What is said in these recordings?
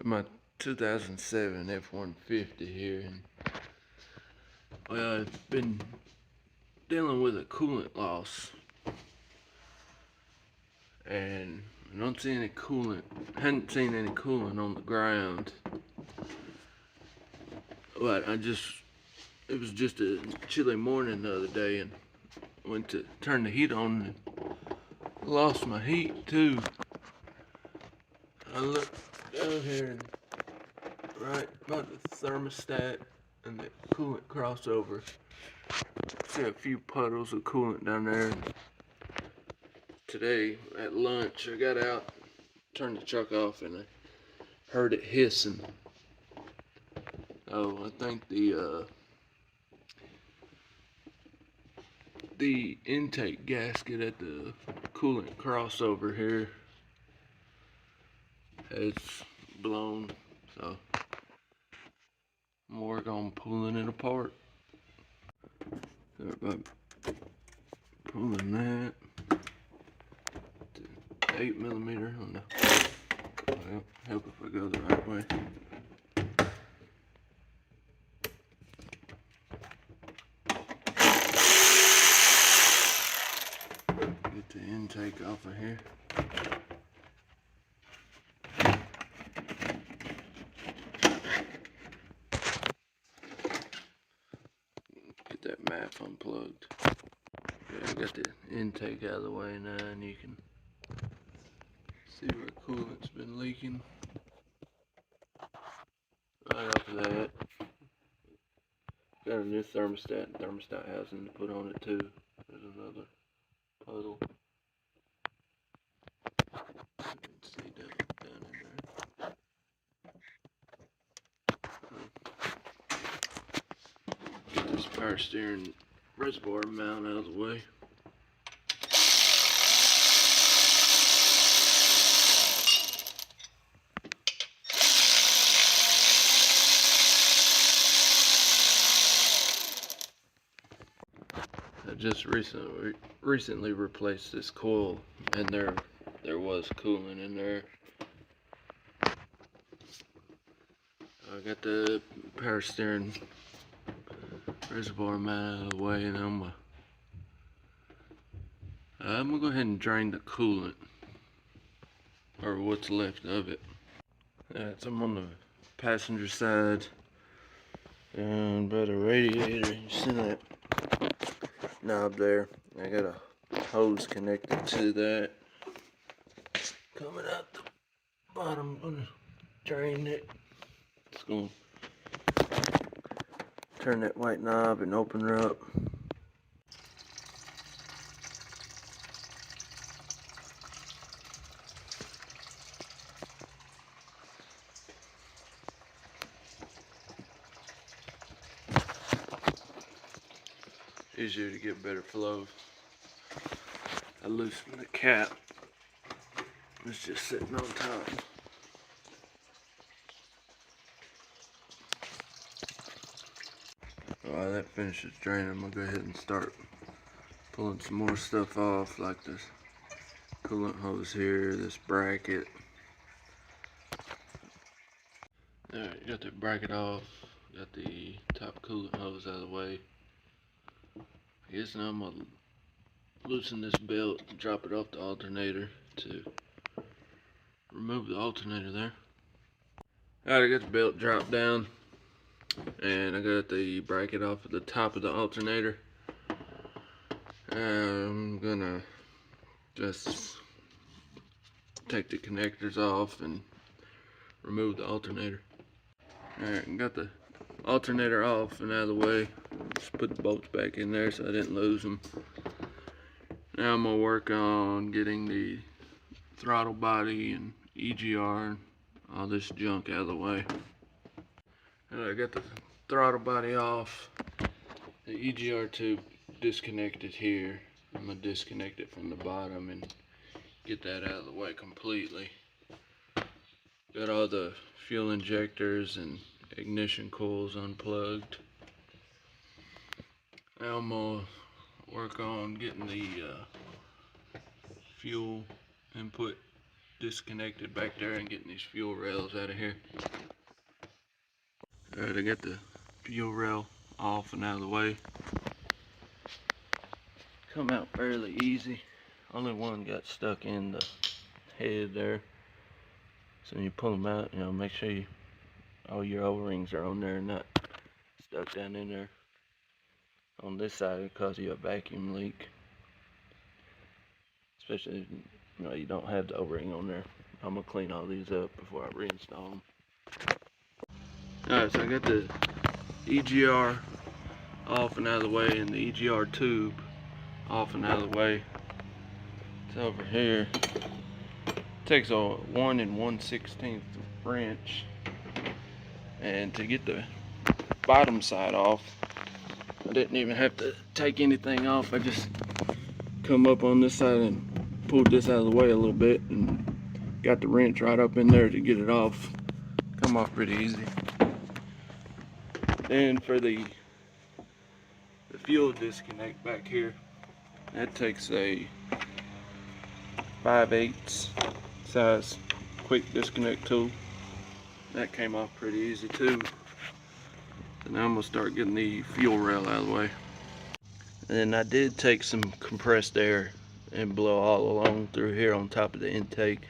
My 2007 F-150 here, and well, I've been dealing with a coolant loss, and I don't see any coolant. Hadn't seen any coolant on the ground, but it was just a chilly morning the other day, and went to turn the heat on and lost my heat too. I looked down here and right by the thermostat and the coolant crossover, see a few puddles of coolant down there. And today at lunch I got out, turned the truck off, and I heard it hissing. Oh, I think the intake gasket at the coolant crossover here has blown, so I'm working on pulling it apart. Start by pulling that to 8mm on the, well, help if I go the right way. Get the intake off of here. Get that map unplugged. Okay, I got the intake out of the way now, and you can see where coolant's been leaking. Right off of that. Got a new thermostat and thermostat housing to put on it too. There's another puddle. You can see down in there. Get this power steering reservoir mount out of the way. I just recently replaced this coil, and there was coolant in there. I got the power steering reservoir mount out of the way, and I'm gonna go ahead and drain the coolant, or what's left of it. Alright, so I'm on the passenger side, down by the radiator. You see that knob there? I got a hose connected to that. Coming out the bottom, I'm gonna drain it. It's gonna turn that white knob and open her up. Easier to get better flow. I loosened the cap. It's just sitting on top. While that finishes draining, I'm gonna go ahead and start pulling some more stuff off, like this coolant hose here, this bracket. Alright, got that bracket off, got the top coolant hose out of the way. I guess now I'm gonna loosen this belt and drop it off the alternator to remove the alternator there. Alright, I got the belt dropped down, and I got the bracket off at the top of the alternator. I'm gonna just take the connectors off and remove the alternator. Alright, got the alternator off and out of the way. Just put the bolts back in there so I didn't lose them. Now I'm gonna work on getting the throttle body and EGR and all this junk out of the way. Alright, I got the throttle body off. The EGR tube disconnected here. I'm gonna disconnect it from the bottom and get that out of the way completely. Got all the fuel injectors and ignition coils unplugged. Now I'm gonna work on getting the fuel input disconnected back there and getting these fuel rails out of here. Alright, I got the fuel rail off and out of the way. Come out fairly easy. Only one got stuck in the head there. So when you pull them out, make sure all your O-rings are on there and not stuck down in there. On this side, it causes you a vacuum leak. Especially if you don't have the O-ring on there. I'm gonna clean all these up before I reinstall them. Alright, so I got the EGR off and out of the way and the EGR tube off and out of the way. It's over here. It takes a 1 1/16 wrench, and to get the bottom side off, I didn't even have to take anything off. I just come up on this side and pulled this out of the way a little bit and got the wrench right up in there to get it off. Come off pretty easy. Then for the fuel disconnect back here, that takes a 5/8 size quick disconnect tool. That came off pretty easy too. So now I'm gonna start getting the fuel rail out of the way. And then I did take some compressed air and blow all along through here on top of the intake.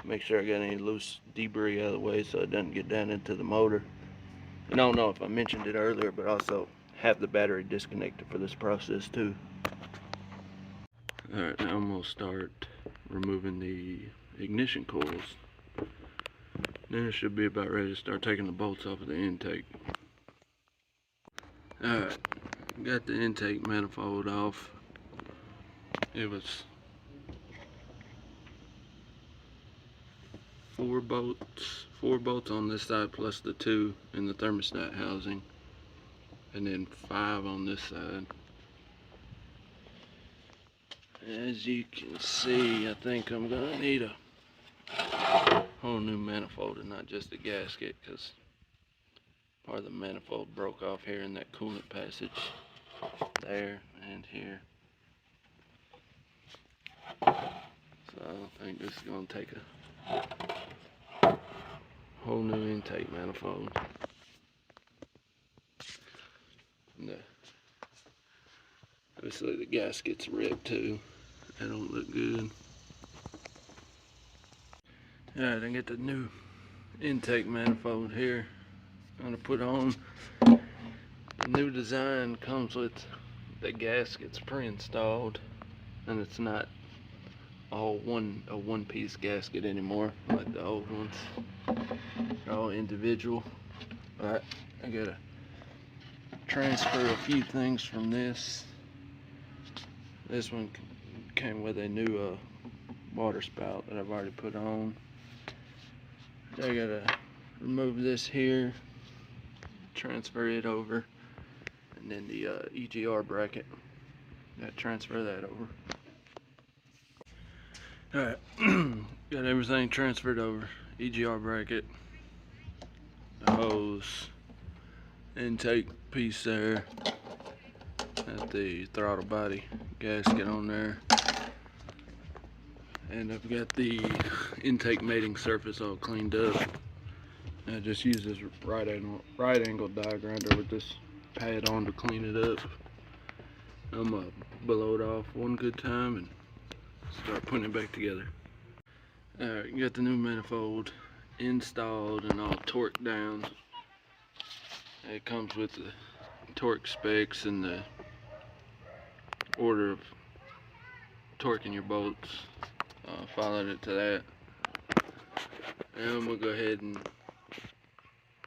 Make sure I got any loose debris out of the way so it doesn't get down into the motor. And I don't know if I mentioned it earlier, but also have the battery disconnected for this process too. Alright, now I'm gonna start removing the ignition coils. Then it should be about ready to start taking the bolts off of the intake. Alright, got the intake manifold off. It was 4 bolts on this side plus the 2 in the thermostat housing, and then 5 on this side. As you can see, I think I'm gonna need a whole new manifold and not just a gasket, because part of the manifold broke off here in that coolant passage there and here. So I think this is gonna take a whole new intake manifold. And obviously the gasket's ripped too. That don't look good. Alright, I get the new intake manifold here. I'm gonna put on. The new design comes with the gaskets pre-installed, and it's not all a one-piece gasket anymore like the old ones. They're all individual. But I gotta transfer a few things from this. This one came with a new water spout that I've already put on. I gotta remove this here, transfer it over, and then the EGR bracket, gotta transfer that over. Alright, got everything transferred over. EGR bracket, the hose, intake piece there, got the throttle body gasket on there, and I've got the intake mating surface all cleaned up. I just use this right angle die grinder with this pad on to clean it up. I'm gonna blow it off one good time and start putting it back together. Alright, got the new manifold installed and all torqued down. It comes with the torque specs and the order of torquing your bolts. Followed it to that. And I'm gonna go ahead and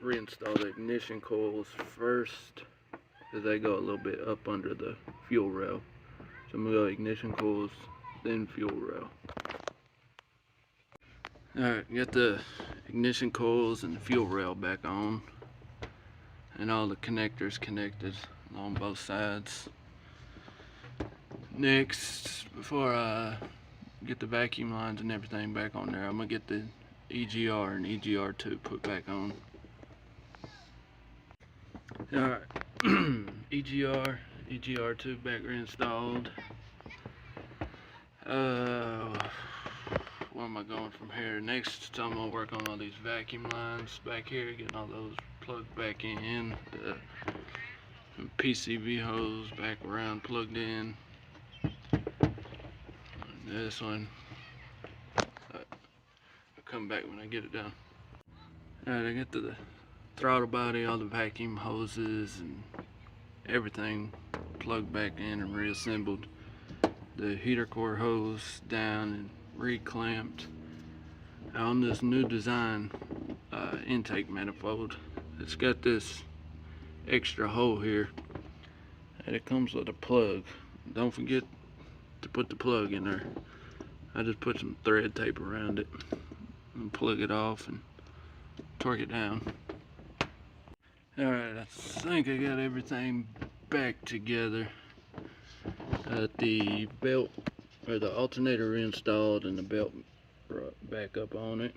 reinstall the ignition coils first, because they go a little bit up under the fuel rail. So I'm gonna go ignition coils, then fuel rail. Alright, got the ignition coils and the fuel rail back on, and all the connectors connected along both sides. Next, before I get the vacuum lines and everything back on there, I'm gonna get the EGR and EGR2 put back on. Alright, EGR2 back reinstalled. where am I going from here? Next, I'm gonna work on all these vacuum lines back here, getting all those plugged back in. The PCV hose back around plugged in. And this one, I'll come back when I get it done. Alright, I got the throttle body, all the vacuum hoses and everything plugged back in and reassembled. The heater core hose down and reclamped on this new design intake manifold. It's got this extra hole here and it comes with a plug. Don't forget to put the plug in there. I just put some thread tape around it and plug it off and torque it down. Alright, I think I got everything back together. The belt or the alternator installed and the belt brought back up on it.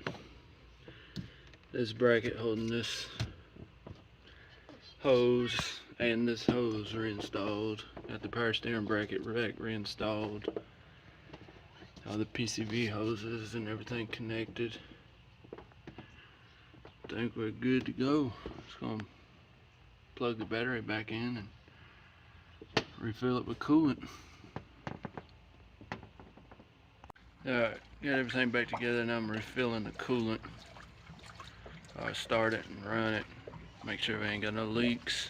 This bracket holding this hose and this hose reinstalled. Got the power steering bracket back reinstalled. All the PCV hoses and everything connected. I think we're good to go. Just gonna plug the battery back in and refill it with coolant. Alright, got everything back together. Now I'm refilling the coolant. Start it and run it. Make sure we ain't got no leaks.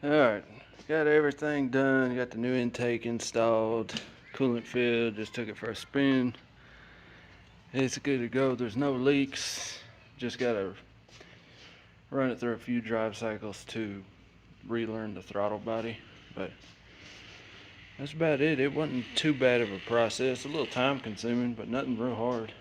Alright, got everything done. Got the new intake installed. Coolant filled. Just took it for a spin. It's good to go. There's no leaks. Just gotta run it through a few drive cycles to relearn the throttle body. But that's about it. It wasn't too bad of a process. A little time consuming, but nothing real hard.